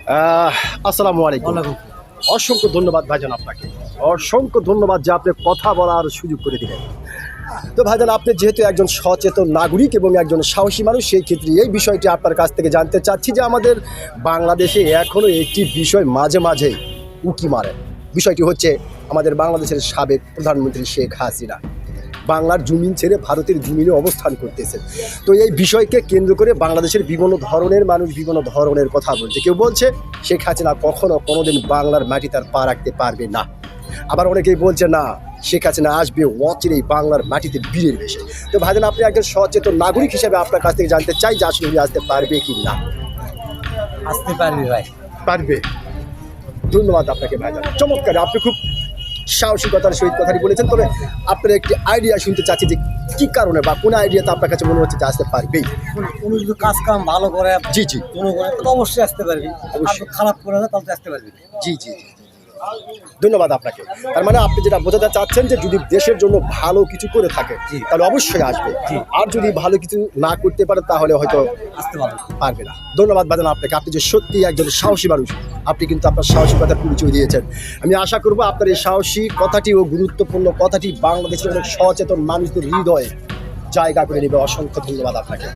আসসালামু আলাইকুম। অসংখ্য ধন্যবাদ ভাইজান আপনাকে, অসংখ্য ধন্যবাদ যে আপনি কথা বলার সুযোগ করে দিলেন। তো ভাইজান, আপনি যেহেতু একজন সচেতন নাগরিক এবং একজন সাহসী মানুষ, সেই ক্ষেত্রে এই বিষয়টি আপনার কাছ থেকে জানতে চাচ্ছি যে আমাদের বাংলাদেশে এখনও একটি বিষয় মাঝে মাঝে উকি মারে। বিষয়টি হচ্ছে আমাদের বাংলাদেশের সাবেক প্রধানমন্ত্রী শেখ হাসিনা বাংলার জমিন ছেড়ে ভারতের জমিনে অবস্থান করতেছে। তো এই বিষয়কে কেন্দ্র করে বাংলাদেশের বিভিন্ন ধরনের মানুষ বিভিন্ন ধরনের কথা বলছে। কেউ বলছে শেখ হাসিনা কখনো কোনোদিন বাংলার মাটি তার পা রাখতে পারবে না, আবার অনেকেই বলছে না শেখ হাসিনা আসবে অচিরেই বাংলার মাটিতে বীরের বেশে। তো ভাইজান, আপনি একজন সচেতন নাগরিক হিসেবে আপনার কাছ থেকে জানতে চাই যে আসলে উনি আসতে পারবে কি না। আসতে পারবি ভাই। পারবে। ধন্যবাদ আপনাকে ভাইজান, চমৎকার। আপনি খুব সাহসিকতার সহিত কথাটি বলেছেন। তবে আপনার একটি আইডিয়া শুনতে চাচ্ছি যে কি কারণে বা কোন আইডিয়াতে আপনার কাছে মনে হচ্ছে যে আসতে পারবেই। উনি যদি কাজ কাম ভালো করে জি জি জনগণের তো অবশ্যই আসতে পারবি, আর তো খারাপ করে না তাহলে তো আসতে পারবি না। জি জি জি, ধন্যবাদ আপনাকে। তার মানে আপনি যেটা বোঝাতে চাচ্ছেন যে যদি দেশের জন্য ভালো কিছু করে থাকে তাহলে অবশ্যই আসবে, আর যদি ভালো কিছু না করতে পারে তাহলে হয়তো আসতে পারবি পারবে না। ধন্যবাদ ভাইজান আপনাকে, আপনি যে সত্যি একজন সাহসী মানুষ, আপনি কিন্তু আপনার সাহসিকতার পরিচয় দিয়েছেন। আমি আশা করবো আপনার এই সাহসী কথাটি ও গুরুত্বপূর্ণ কথাটি বাংলাদেশের অনেক সচেতন মানুষদের হৃদয়ে জায়গা করে নেবে। অসংখ্য ধন্যবাদ আপনাকে।